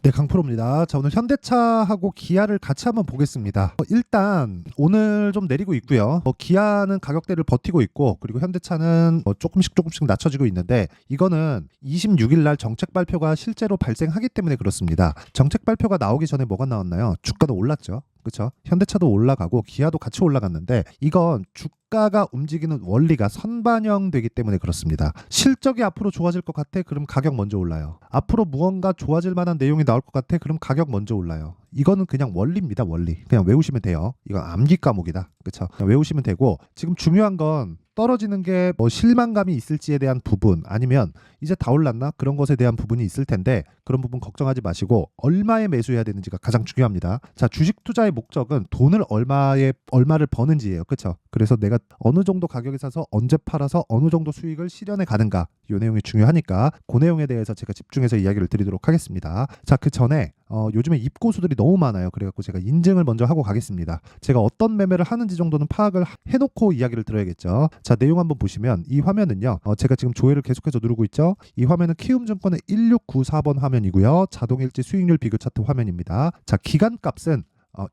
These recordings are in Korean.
네, 강프로입니다. 자, 오늘 현대차하고 기아를 같이 한번 보겠습니다. 일단 오늘 좀 내리고 있고요. 기아는 가격대를 버티고 있고, 그리고 현대차는 조금씩 낮춰지고 있는데, 이거는 26일 날 정책 발표가 실제로 발생하기 때문에 그렇습니다. 정책 발표가 나오기 전에 뭐가 나왔나요? 주가도 올랐죠. 그렇죠? 현대차도 올라가고 기아도 같이 올라갔는데, 이건 주가가 움직이는 원리가 선반영되기 때문에 그렇습니다. 실적이 앞으로 좋아질 것 같아? 그럼 가격 먼저 올라요. 앞으로 무언가 좋아질 만한 내용이 나올 것 같아? 그럼 가격 먼저 올라요. 이거는 그냥 원리입니다. 원리. 그냥 외우시면 돼요. 이건 암기 과목이다. 그렇죠? 외우시면 되고, 지금 중요한 건 떨어지는 게 실망감이 있을지에 대한 부분, 아니면 이제 다 올랐나? 그런 것에 대한 부분이 있을 텐데, 그런 부분 걱정하지 마시고 얼마에 매수해야 되는지가 가장 중요합니다. 자, 주식 투자의 목적은 돈을 얼마를 버는지예요. 그렇죠? 그래서 내가 어느 정도 가격에 사서 언제 팔아서 어느 정도 수익을 실현해 가는가, 이 내용이 중요하니까 그 내용에 대해서 제가 집중해서 이야기를 드리도록 하겠습니다. 자, 그 전에 요즘에 입고수들이 너무 많아요. 그래갖고 제가 인증을 먼저 하고 가겠습니다. 제가 어떤 매매를 하는지 정도는 파악을 해놓고 이야기를 들어야겠죠. 자, 내용 한번 보시면 이 화면은요, 제가 지금 조회를 계속해서 누르고 있죠. 이 화면은 키움증권의 1694번 화면이고요. 자동일지 수익률 비교 차트 화면입니다. 자, 기간값은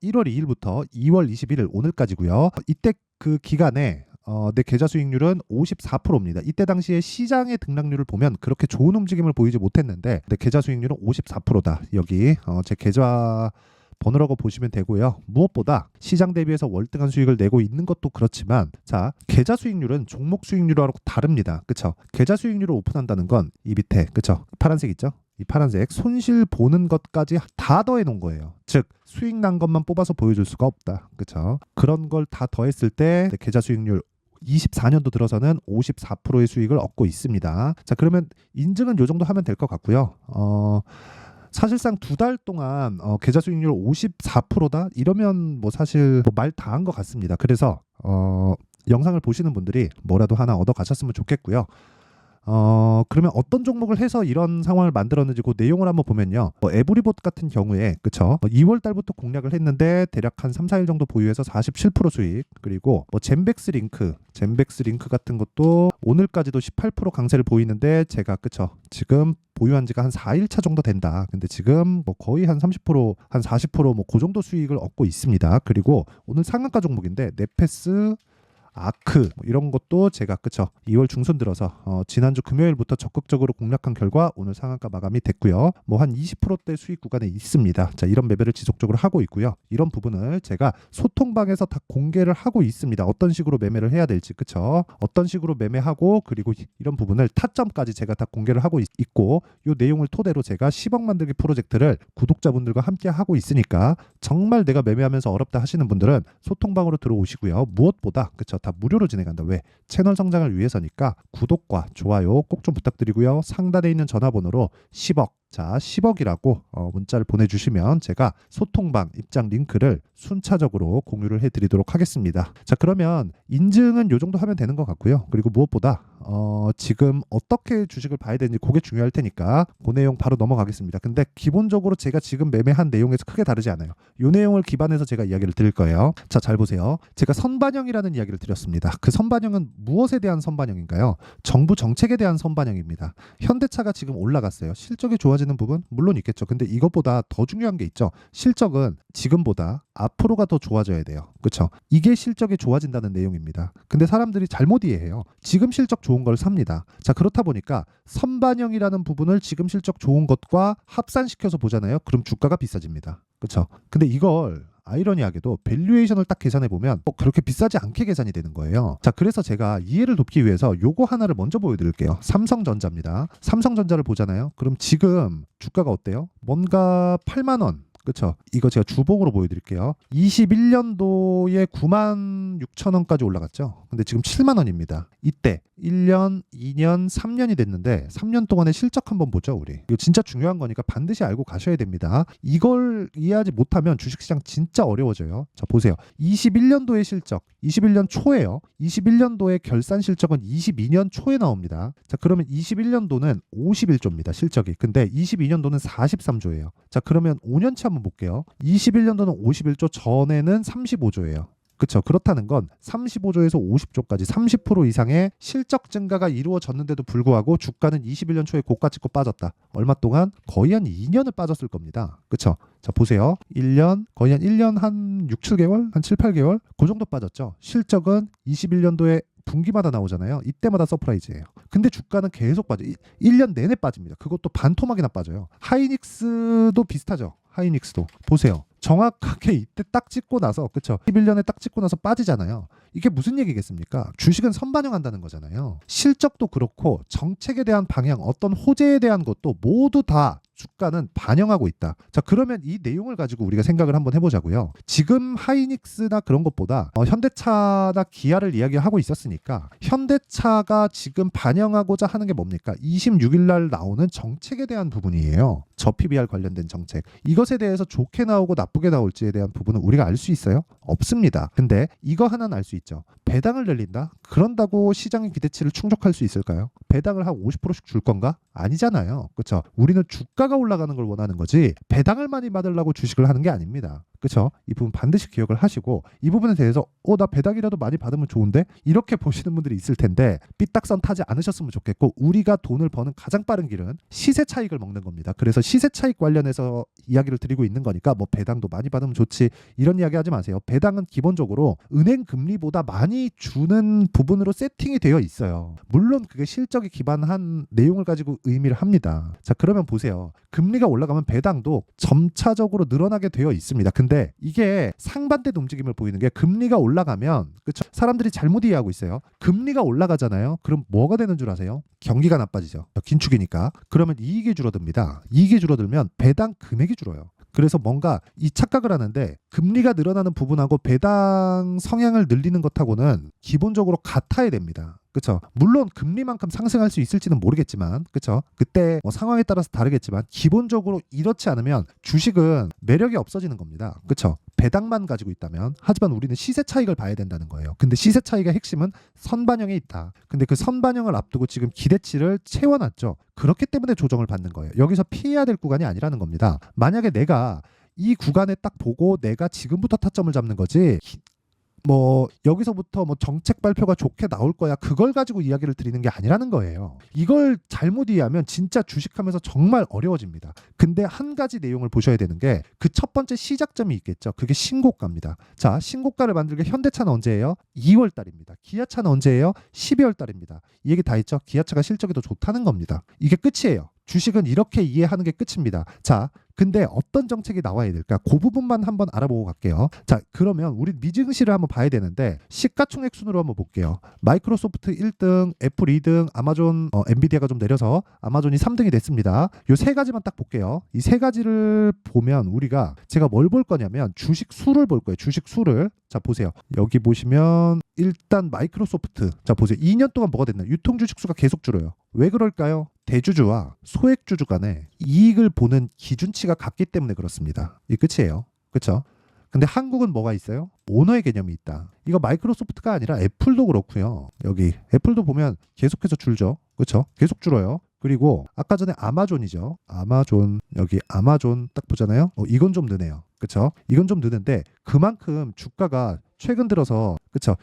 1월 2일부터 2월 21일 오늘까지고요. 이때 그 기간에 내 계좌 수익률은 54%입니다. 이때 당시에 시장의 등락률을 보면 그렇게 좋은 움직임을 보이지 못했는데 내 계좌 수익률은 54%다. 여기 제 계좌 번호라고 보시면 되고요. 무엇보다 시장 대비해서 월등한 수익을 내고 있는 것도 그렇지만, 자, 계좌 수익률은 종목 수익률하고 다릅니다. 그쵸? 계좌 수익률을 오픈한다는 건 이 밑에, 그쵸? 파란색 있죠? 이 파란색 손실 보는 것까지 다 더해 놓은 거예요. 즉 수익 난 것만 뽑아서 보여줄 수가 없다. 그쵸? 그런 걸 다 더했을 때 계좌 수익률 24년도 들어서는 54%의 수익을 얻고 있습니다. 자, 그러면 인증은 요 정도 하면 될 것 같고요. 사실상 두 달 동안 계좌 수익률 54%다? 이러면 사실 말 다 한 것 같습니다. 그래서 영상을 보시는 분들이 뭐라도 하나 얻어 가셨으면 좋겠고요. 그러면 어떤 종목을 해서 이런 상황을 만들었는지 그 내용을 한번 보면요. 에브리봇 같은 경우에, 그쵸? 2월 달부터 공략을 했는데 대략 한 3, 4일 정도 보유해서 47% 수익. 그리고 젠백스 링크 같은 것도 오늘까지도 18% 강세를 보이는데, 제가, 그쵸? 지금 보유한 지가 한 4일차 정도 된다. 근데 지금 거의 한 30%, 한 40% 그 정도 수익을 얻고 있습니다. 그리고 오늘 상한가 종목인데 네페스, 아크 이런 것도 제가, 그쵸, 2월 중순 들어서 지난주 금요일부터 적극적으로 공략한 결과 오늘 상한가 마감이 됐고요. 한 20%대 수익 구간에 있습니다. 자, 이런 매매를 지속적으로 하고 있고요. 이런 부분을 제가 소통방에서 다 공개를 하고 있습니다. 어떤 식으로 매매를 해야 될지, 그쵸? 어떤 식으로 매매하고, 그리고 이런 부분을 타점까지 제가 다 공개를 하고 있고, 이 내용을 토대로 제가 10억 만들기 프로젝트를 구독자분들과 함께 하고 있으니까, 정말 내가 매매하면서 어렵다 하시는 분들은 소통방으로 들어오시고요. 무엇보다, 그쵸, 다 무료로 진행한다. 왜? 채널 성장을 위해서니까 구독과 좋아요 꼭 좀 부탁드리고요. 상단에 있는 전화번호로 10억, 자, 10억이라고 문자를 보내주시면 제가 소통방 입장 링크를 순차적으로 공유를 해드리도록 하겠습니다. 자, 그러면 인증은 요 정도 하면 되는 것 같고요. 그리고 무엇보다 지금 어떻게 주식을 봐야 되는지 그게 중요할 테니까 그 내용 바로 넘어가겠습니다. 근데 기본적으로 제가 지금 매매한 내용에서 크게 다르지 않아요. 이 내용을 기반해서 제가 이야기를 드릴 거예요. 자, 잘 보세요. 제가 선반영이라는 이야기를 드렸습니다. 그 선반영은 무엇에 대한 선반영인가요? 정부 정책에 대한 선반영입니다. 현대차가 지금 올라갔어요. 실적이 좋아지는 부분 물론 있겠죠. 근데 이것보다 더 중요한 게 있죠. 실적은 지금보다 앞으로가 더 좋아져야 돼요. 그렇죠? 이게 실적이 좋아진다는 내용입니다. 근데 사람들이 잘못 이해해요. 지금 실적 좋은 걸 삽니다. 자, 그렇다 보니까 선반영이라는 부분을 지금 실적 좋은 것과 합산시켜서 보잖아요. 그럼 주가가 비싸집니다. 그렇죠? 근데 이걸 아이러니하게도 밸류에이션을 딱 계산해 보면 그렇게 비싸지 않게 계산이 되는 거예요. 자, 그래서 제가 이해를 돕기 위해서 요거 하나를 먼저 보여드릴게요. 삼성전자입니다. 삼성전자를 보잖아요. 그럼 지금 주가가 어때요? 뭔가 8만 원. 그쵸? 이거 제가 주봉으로 보여드릴게요. 21년도에 9만 6천 원까지 올라갔죠. 근데 지금 7만 원입니다. 이때 1년, 2년, 3년이 됐는데 3년 동안의 실적 한번 보죠, 우리. 이거 진짜 중요한 거니까 반드시 알고 가셔야 됩니다. 이걸 이해하지 못하면 주식시장 진짜 어려워져요. 자, 보세요. 21년도의 실적, 21년 초에요. 21년도의 결산 실적은 22년 초에 나옵니다. 자, 그러면 21년도는 51조입니다, 실적이. 근데 22년도는 43조예요. 자, 그러면 5년치 한번 볼게요. 21년도는 51조, 전에는 35조예요. 그렇죠. 그렇다는 건 35조에서 50조까지 30% 이상의 실적 증가가 이루어졌는데도 불구하고 주가는 21년 초에 고가 찍고 빠졌다. 얼마 동안? 거의 한 2년을 빠졌을 겁니다. 그렇죠. 자, 보세요. 1년, 거의 한 1년 한 6, 7개월? 한 7, 8개월? 그 정도 빠졌죠. 실적은 21년도에 분기마다 나오잖아요. 이때마다 서프라이즈예요. 근데 주가는 계속 빠져. 1년 내내 빠집니다. 그것도 반토막이나 빠져요. 하이닉스도 비슷하죠. 하이닉스도. 보세요. 정확하게 이때 딱 찍고 나서, 그쵸? 11년에 딱 찍고 나서 빠지잖아요. 이게 무슨 얘기겠습니까? 주식은 선반영한다는 거잖아요. 실적도 그렇고 정책에 대한 방향, 어떤 호재에 대한 것도 모두 다 주가는 반영하고 있다. 자, 그러면 이 내용을 가지고 우리가 생각을 한번 해보자고요. 지금 하이닉스나 그런 것보다 현대차나 기아를 이야기하고 있었으니까 현대차가 지금 반영하고자 하는 게 뭡니까? 26일 날 나오는 정책에 대한 부분이에요. 저PBR 관련된 정책. 이것에 대해서 좋게 나오고 나쁘게 나올지에 대한 부분은 우리가 알 수 있어요? 없습니다. 근데 이거 하나는 알 수 있죠. 배당을 늘린다? 그런다고 시장의 기대치를 충족할 수 있을까요? 배당을 한 50%씩 줄 건가? 아니잖아요. 그렇죠? 우리는 주가가 올라가는 걸 원하는 거지 배당을 많이 받으려고 주식을 하는 게 아닙니다. 그렇죠? 이 부분 반드시 기억을 하시고 이 부분에 대해서 나 배당이라도 많이 받으면 좋은데? 이렇게 보시는 분들이 있을 텐데 삐딱선 타지 않으셨으면 좋겠고 우리가 돈을 버는 가장 빠른 길은 시세 차익을 먹는 겁니다. 그래서 시세 차익 관련해서 이야기를 드리고 있는 거니까 뭐 배당도 많이 받으면 좋지 이런 이야기 하지 마세요. 배당은 기본적으로 은행 금리보다 많이 주는 부분으로 세팅이 되어 있어요. 물론 그게 실적에 기반한 내용을 가지고 의미를 합니다. 자, 그러면 보세요. 금리가 올라가면 배당도 점차적으로 늘어나게 되어 있습니다. 근데 이게 상반된 움직임을 보이는 게 금리가 올라가면 그쵸? 사람들이 잘못 이해하고 있어요. 금리가 올라가잖아요. 그럼 뭐가 되는 줄 아세요? 경기가 나빠지죠. 긴축이니까. 그러면 이익이 줄어듭니다. 이익이 줄어들면 배당 금액이 줄어요. 그래서 뭔가 이 착각을 하는데 금리가 늘어나는 부분하고 배당 성향을 늘리는 것하고는 기본적으로 같아야 됩니다. 그렇죠? 물론 금리만큼 상승할 수 있을지는 모르겠지만 그렇죠? 그때 상황에 따라서 다르겠지만 기본적으로 이렇지 않으면 주식은 매력이 없어지는 겁니다. 그렇죠? 배당만 가지고 있다면 하지만 우리는 시세 차익을 봐야 된다는 거예요. 근데 시세 차익의 핵심은 선반영에 있다. 근데 그 선반영을 앞두고 지금 기대치를 채워놨죠. 그렇기 때문에 조정을 받는 거예요. 여기서 피해야 될 구간이 아니라는 겁니다. 만약에 내가 이 구간에 딱 보고 내가 지금부터 타점을 잡는 거지 여기서부터 정책 발표가 좋게 나올 거야 그걸 가지고 이야기를 드리는 게 아니라는 거예요. 이걸 잘못 이해하면 진짜 주식하면서 정말 어려워집니다. 근데 한 가지 내용을 보셔야 되는 게 그 첫 번째 시작점이 있겠죠. 그게 신고가입니다. 자, 신고가를 만들게 현대차는 언제예요? 2월 달입니다. 기아차는 언제예요? 12월 달입니다. 이 얘기 다 했죠. 기아차가 실적이 더 좋다는 겁니다. 이게 끝이에요. 주식은 이렇게 이해하는 게 끝입니다. 자, 근데 어떤 정책이 나와야 될까? 그 부분만 한번 알아보고 갈게요. 자, 그러면 우리 미증시를 한번 봐야 되는데 시가총액 순으로 한번 볼게요. 마이크로소프트 1등, 애플 2등, 아마존, 엔비디아가 좀 내려서 아마존이 3등이 됐습니다. 요 세 가지만 딱 볼게요. 이 세 가지를 보면 우리가 제가 뭘 볼 거냐면 주식 수를 볼 거예요. 주식 수를. 자, 보세요. 여기 보시면 일단 마이크로소프트. 자, 보세요. 2년 동안 뭐가 됐나요? 유통 주식 수가 계속 줄어요. 왜 그럴까요? 대주주와 소액주주 간에 이익을 보는 기준치가 같기 때문에 그렇습니다. 이 끝이에요. 그렇죠? 근데 한국은 뭐가 있어요? 오너의 개념이 있다. 이거 마이크로소프트가 아니라 애플도 그렇고요. 여기 애플도 보면 계속해서 줄죠. 그렇죠? 계속 줄어요. 그리고 아까 전에 아마존이죠. 아마존, 여기 아마존 딱 보잖아요. 이건 좀 느네요. 그렇죠? 이건 좀 느는데 그만큼 주가가 최근 들어서 그렇죠.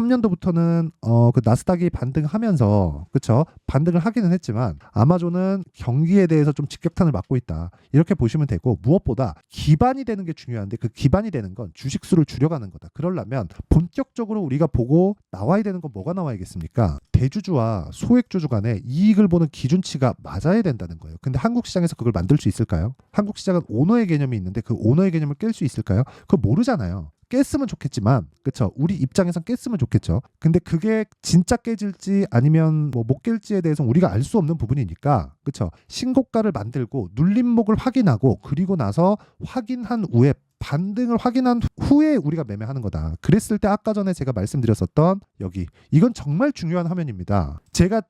23년도부터는 그 나스닥이 반등하면서 그렇죠. 반등을 하기는 했지만 아마존은 경기에 대해서 좀 직격탄을 맞고 있다. 이렇게 보시면 되고 무엇보다 기반이 되는 게 중요한데 그 기반이 되는 건 주식 수를 줄여가는 거다. 그러려면 본격적으로 우리가 보고 나와야 되는 건 뭐가 나와야겠습니까? 대주주와 소액주주 간에 이익을 보는 기준치가 맞아야 된다는 거예요. 근데 한국 시장에서 그걸 만들 수 있을까요? 한국 시장은 오너의 개념이 있는데 그 오너의 개념을 깰 수 있을까요? 그거 모르잖아요. 깼으면 좋겠지만 그쵸 우리 입장에선 깼으면 좋겠죠. 근데 그게 진짜 깨질지 아니면 못 깰지에 대해서는 우리가 알 수 없는 부분이니까 그쵸 신고가를 만들고 눌림목을 확인하고 그리고 나서 확인한 후에 반등을 확인한 후에 우리가 매매하는 거다. 그랬을 때 아까 전에 제가 말씀드렸었던 여기 이건 정말 중요한 화면입니다. 제가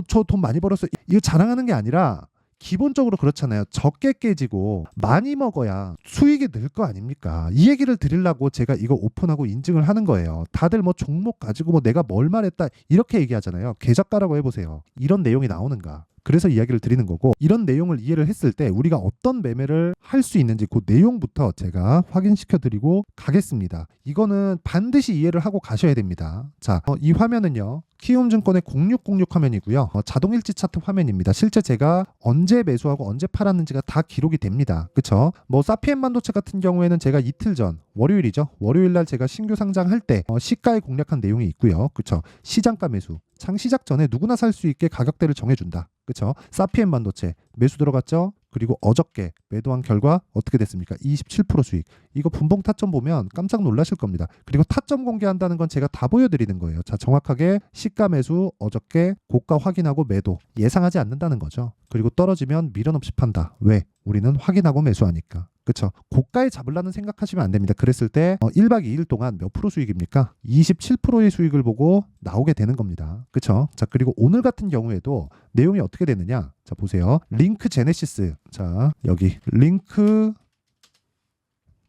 저 돈 많이 벌었어 이거 자랑하는 게 아니라 기본적으로 그렇잖아요. 적게 깨지고 많이 먹어야 수익이 늘 거 아닙니까? 이 얘기를 드리려고 제가 이거 오픈하고 인증을 하는 거예요. 다들 종목 가지고 내가 뭘 말했다 이렇게 얘기하잖아요. 계좌가라고 해보세요. 이런 내용이 나오는가? 그래서 이야기를 드리는 거고, 이런 내용을 이해를 했을 때 우리가 어떤 매매를 할 수 있는지 그 내용부터 제가 확인시켜 드리고 가겠습니다. 이거는 반드시 이해를 하고 가셔야 됩니다. 자, 이 화면은요, 키움증권의 0606 화면이고요. 자동일지 차트 화면입니다. 실제 제가 언제 매수하고 언제 팔았는지가 다 기록이 됩니다. 그쵸? 뭐 사피엔 반도체 같은 경우에는 제가 이틀 전, 월요일이죠. 월요일날 제가 신규 상장할 때 시가에 공략한 내용이 있고요. 그쵸? 시장가 매수. 창시작 전에 누구나 살 수 있게 가격대를 정해준다. 그쵸? 사피엔 반도체 매수 들어갔죠? 그리고 어저께 매도한 결과 어떻게 됐습니까? 27% 수익. 이거 분봉 타점 보면 깜짝 놀라실 겁니다. 그리고 타점 공개한다는 건 제가 다 보여드리는 거예요. 자, 정확하게 시가 매수, 어저께 고가 확인하고 매도. 예상하지 않는다는 거죠. 그리고 떨어지면 미련 없이 판다. 왜? 우리는 확인하고 매수하니까. 그쵸? 고가에 잡으려는 생각하시면 안 됩니다. 그랬을 때 1박 2일 동안 몇 프로 수익입니까? 27%의 수익을 보고 나오게 되는 겁니다. 그쵸? 자, 그리고 오늘 같은 경우에도 내용이 어떻게 되느냐? 자, 보세요. 링크 제네시스. 자, 여기 링크.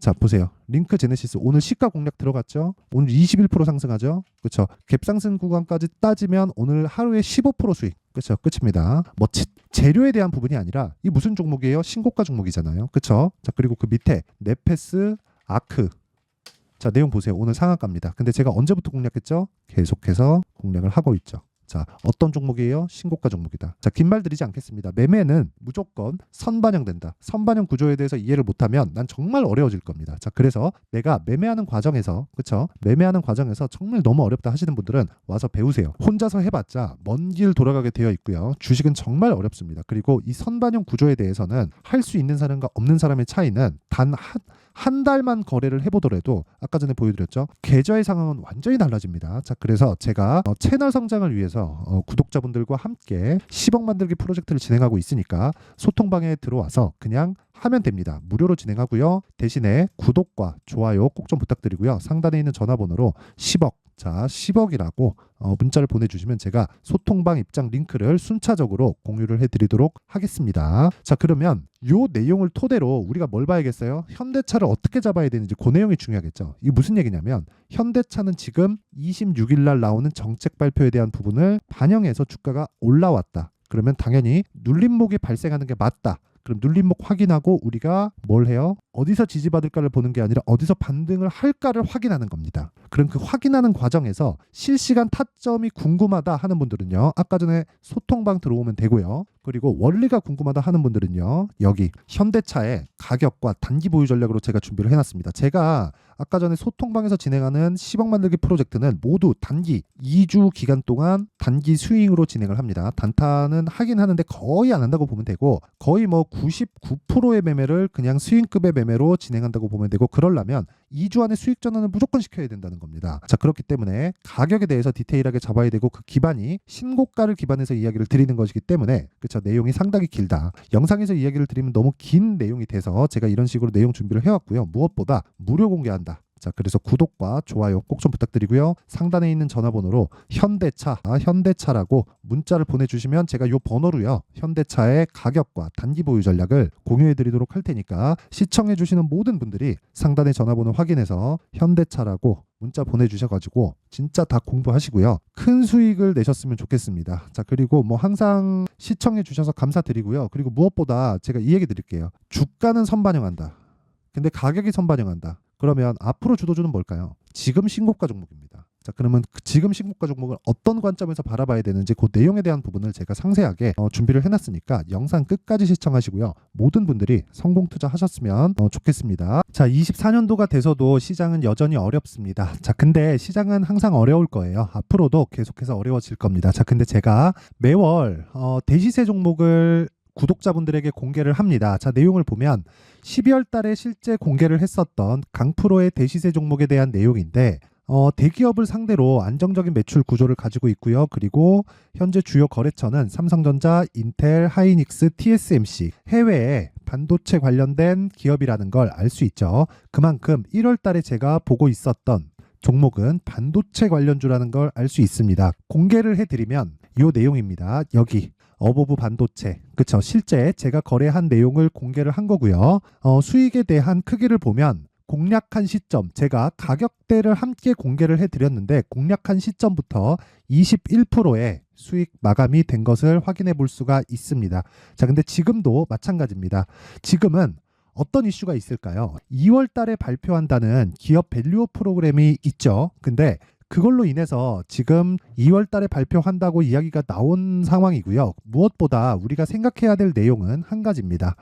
자, 보세요. 링크 제네시스 오늘 시가 공략 들어갔죠? 오늘 21% 상승하죠? 그렇죠? 갭상승 구간까지 따지면 오늘 하루에 15% 수익. 그렇죠? 끝입니다. 뭐 재료에 대한 부분이 아니라 이 무슨 종목이에요? 신고가 종목이잖아요. 그렇죠? 자, 그리고 그 밑에 네페스, 아크. 자, 내용 보세요. 오늘 상한가입니다. 근데 제가 언제부터 공략했죠? 계속해서 공략을 하고 있죠. 자, 어떤 종목이에요? 신고가 종목이다. 자, 긴 말 드리지 않겠습니다. 매매는 무조건 선반영된다. 선반영 구조에 대해서 이해를 못하면 난 정말 어려워질 겁니다. 자, 그래서 내가 매매하는 과정에서, 그쵸? 매매하는 과정에서 정말 너무 어렵다 하시는 분들은 와서 배우세요. 혼자서 해봤자 먼 길 돌아가게 되어 있고요. 주식은 정말 어렵습니다. 그리고 이 선반영 구조에 대해서는 할 수 있는 사람과 없는 사람의 차이는 단 한 달만 거래를 해보더라도 아까 전에 보여드렸죠. 계좌의 상황은 완전히 달라집니다. 자, 그래서 제가 채널 성장을 위해서 구독자분들과 함께 10억 만들기 프로젝트를 진행하고 있으니까 소통방에 들어와서 그냥 하면 됩니다. 무료로 진행하고요. 대신에 구독과 좋아요 꼭 좀 부탁드리고요. 상단에 있는 전화번호로 10억, 자 10억이라고 문자를 보내주시면 제가 소통방 입장 링크를 순차적으로 공유를 해드리도록 하겠습니다. 자, 그러면 요 내용을 토대로 우리가 뭘 봐야겠어요? 현대차를 어떻게 잡아야 되는지 그 내용이 중요하겠죠. 이게 무슨 얘기냐면 현대차는 지금 26일 날 나오는 정책 발표에 대한 부분을 반영해서 주가가 올라왔다. 그러면 당연히 눌림목이 발생하는 게 맞다. 그럼 눌림목 확인하고 우리가 뭘 해요? 어디서 지지받을까를 보는 게 아니라 어디서 반등을 할까를 확인하는 겁니다. 그럼 그 확인하는 과정에서 실시간 타점이 궁금하다 하는 분들은요. 아까 전에 소통방 들어오면 되고요. 그리고 원리가 궁금하다 하는 분들은요. 여기 현대차의 가격과 단기 보유 전략으로 제가 준비를 해놨습니다. 제가 아까 전에 소통방에서 진행하는 10억 만들기 프로젝트는 모두 단기 2주 기간 동안 단기 스윙으로 진행을 합니다. 단타는 하긴 하는데 거의 안 한다고 보면 되고 거의 뭐 99%의 매매를 그냥 스윙급의 매매로 진행한다고 보면 되고 그러려면 2주 안에 수익 전환을 무조건 시켜야 된다는 겁니다. 자, 그렇기 때문에 가격에 대해서 디테일하게 잡아야 되고 그 기반이 신고가를 기반해서 이야기를 드리는 것이기 때문에 그렇죠. 내용이 상당히 길다. 영상에서 이야기를 드리면 너무 긴 내용이 돼서 제가 이런 식으로 내용 준비를 해왔고요. 무엇보다 무료 공개한다. 자, 그래서 구독과 좋아요 꼭 좀 부탁드리고요. 상단에 있는 전화번호로 현대차라고 문자를 보내주시면 제가 요 번호로요. 현대차의 가격과 단기 보유 전략을 공유해드리도록 할 테니까 시청해주시는 모든 분들이 상단의 전화번호 확인해서 현대차라고 문자 보내주셔가지고 진짜 다 공부하시고요. 큰 수익을 내셨으면 좋겠습니다. 자, 그리고 뭐 항상 시청해주셔서 감사드리고요. 그리고 무엇보다 제가 이 얘기 드릴게요. 주가는 선반영한다. 근데 가격이 선반영한다. 그러면 앞으로 주도주는 뭘까요? 지금 신고가 종목입니다. 자, 그러면 지금 신고가 종목을 어떤 관점에서 바라봐야 되는지 그 내용에 대한 부분을 제가 상세하게 준비를 해놨으니까 영상 끝까지 시청하시고요. 모든 분들이 성공 투자하셨으면 좋겠습니다. 자, 24년도가 돼서도 시장은 여전히 어렵습니다. 자, 근데 시장은 항상 어려울 거예요. 앞으로도 계속해서 어려워질 겁니다. 자, 근데 제가 매월 대시세 종목을 구독자분들에게 공개를 합니다. 자, 내용을 보면 12월 달에 실제 공개를 했었던 강프로의 대시세 종목에 대한 내용인데 대기업을 상대로 안정적인 매출 구조를 가지고 있고요. 그리고 현재 주요 거래처는 삼성전자, 인텔, 하이닉스, TSMC, 해외에 반도체 관련된 기업이라는 걸 알 수 있죠. 그만큼 1월 달에 제가 보고 있었던 종목은 반도체 관련주라는 걸 알 수 있습니다. 공개를 해드리면 이 내용입니다. 여기 어보브 반도체, 그쵸? 실제 제가 거래한 내용을 공개를 한 거고요. 수익에 대한 크기를 보면 공략한 시점, 제가 가격대를 함께 공개를 해드렸는데 공략한 시점부터 21%의 수익 마감이 된 것을 확인해 볼 수가 있습니다. 자, 근데 지금도 마찬가지입니다. 지금은 어떤 이슈가 있을까요? 2월 달에 발표한다는 기업 밸류업 프로그램이 있죠. 근데 그걸로 인해서 지금 2월 달에 발표한다고 이야기가 나온 상황이고요. 무엇보다 우리가 생각해야 될 내용은 한 가지입니다.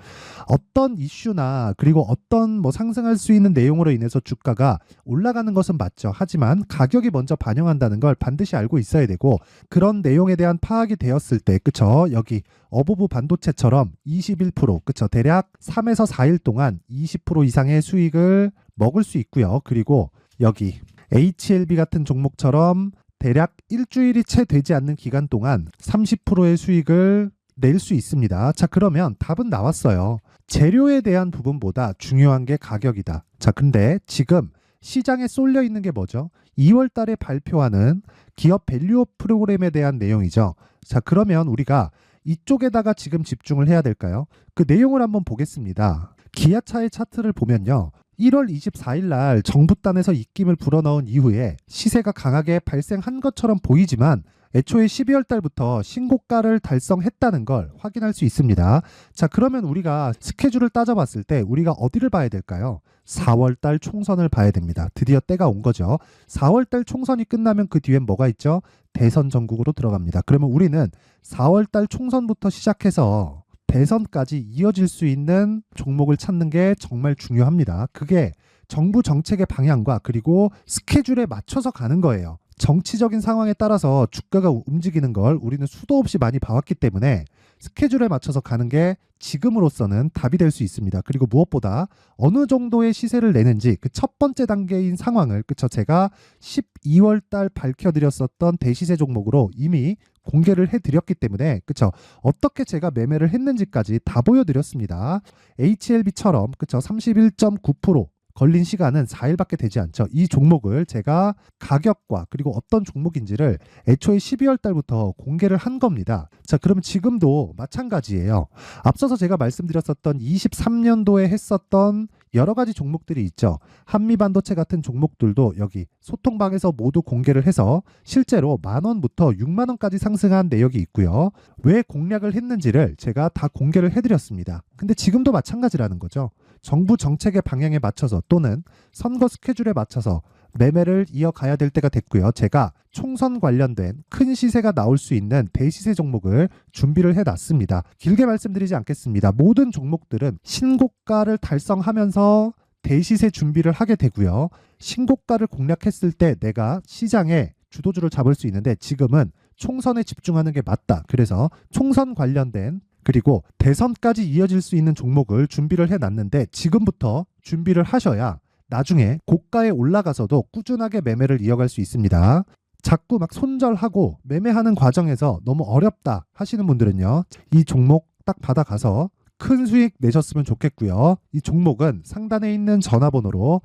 어떤 이슈나 그리고 어떤 상승할 수 있는 내용으로 인해서 주가가 올라가는 것은 맞죠. 하지만 가격이 먼저 반영한다는 걸 반드시 알고 있어야 되고, 그런 내용에 대한 파악이 되었을 때, 그쵸? 여기 어부부 반도체처럼 21%, 그쵸? 대략 3에서 4일 동안 20% 이상의 수익을 먹을 수 있고요. 그리고 여기 HLB 같은 종목처럼 대략 일주일이 채 되지 않는 기간 동안 30%의 수익을 낼 수 있습니다. 자, 그러면 답은 나왔어요. 재료에 대한 부분보다 중요한 게 가격이다. 자, 근데 지금 시장에 쏠려 있는 게 뭐죠? 2월 달에 발표하는 기업 밸류업 프로그램에 대한 내용이죠. 자, 그러면 우리가 이쪽에다가 지금 집중을 해야 될까요? 그 내용을 한번 보겠습니다. 기아차의 차트를 보면요. 1월 24일 날 정부단에서 입김을 불어넣은 이후에 시세가 강하게 발생한 것처럼 보이지만 애초에 12월 달부터 신고가를 달성했다는 걸 확인할 수 있습니다. 자, 그러면 우리가 스케줄을 따져봤을 때 우리가 어디를 봐야 될까요? 4월 달 총선을 봐야 됩니다. 드디어 때가 온 거죠. 4월 달 총선이 끝나면 그 뒤엔 뭐가 있죠? 대선 전국으로 들어갑니다. 그러면 우리는 4월 달 총선부터 시작해서 대선까지 이어질 수 있는 종목을 찾는 게 정말 중요합니다. 그게 정부 정책의 방향과 그리고 스케줄에 맞춰서 가는 거예요. 정치적인 상황에 따라서 주가가 움직이는 걸 우리는 수도 없이 많이 봐왔기 때문에 스케줄에 맞춰서 가는 게 지금으로서는 답이 될 수 있습니다. 그리고 무엇보다 어느 정도의 시세를 내는지 그 첫 번째 단계인 상황을, 그쵸? 제가 12월 달 밝혀드렸었던 대시세 종목으로 이미 공개를 해드렸기 때문에, 그쵸? 어떻게 제가 매매를 했는지까지 다 보여드렸습니다. HLB처럼, 그쵸? 31.9% 걸린 시간은 4일밖에 되지 않죠. 이 종목을 제가 가격과 그리고 어떤 종목인지를 애초에 12월 달부터 공개를 한 겁니다. 자, 그럼 지금도 마찬가지예요. 앞서서 제가 말씀드렸었던 23년도에 했었던 여러 가지 종목들이 있죠. 한미반도체 같은 종목들도 여기 소통방에서 모두 공개를 해서 실제로 10,000원부터 60,000원까지 상승한 내역이 있고요. 왜 공략을 했는지를 제가 다 공개를 해드렸습니다. 근데 지금도 마찬가지라는 거죠. 정부 정책의 방향에 맞춰서 또는 선거 스케줄에 맞춰서 매매를 이어가야 될 때가 됐고요. 제가 총선 관련된 큰 시세가 나올 수 있는 대시세 종목을 준비를 해놨습니다. 길게 말씀드리지 않겠습니다. 모든 종목들은 신고가를 달성하면서 대시세 준비를 하게 되고요. 신고가를 공략했을 때 내가 시장에 주도주를 잡을 수 있는데 지금은 총선에 집중하는 게 맞다. 그래서 총선 관련된 그리고 대선까지 이어질 수 있는 종목을 준비를 해놨는데 지금부터 준비를 하셔야 나중에 고가에 올라가서도 꾸준하게 매매를 이어갈 수 있습니다. 자꾸 막 손절하고 매매하는 과정에서 너무 어렵다 하시는 분들은요. 이 종목 딱 받아가서 큰 수익 내셨으면 좋겠고요. 이 종목은 상단에 있는 전화번호로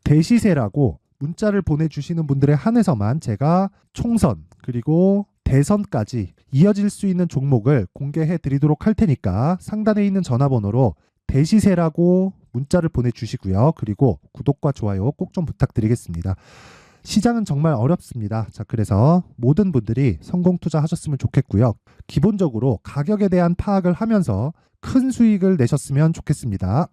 대시세라고 문자를 보내주시는 분들에 한해서만 제가 총선 그리고 대선까지 이어질 수 있는 종목을 공개해 드리도록 할 테니까 상단에 있는 전화번호로 대시세라고 문자를 보내주시고요. 그리고 구독과 좋아요 꼭 좀 부탁드리겠습니다. 시장은 정말 어렵습니다. 자, 그래서 모든 분들이 성공 투자하셨으면 좋겠고요. 기본적으로 가격에 대한 파악을 하면서 큰 수익을 내셨으면 좋겠습니다.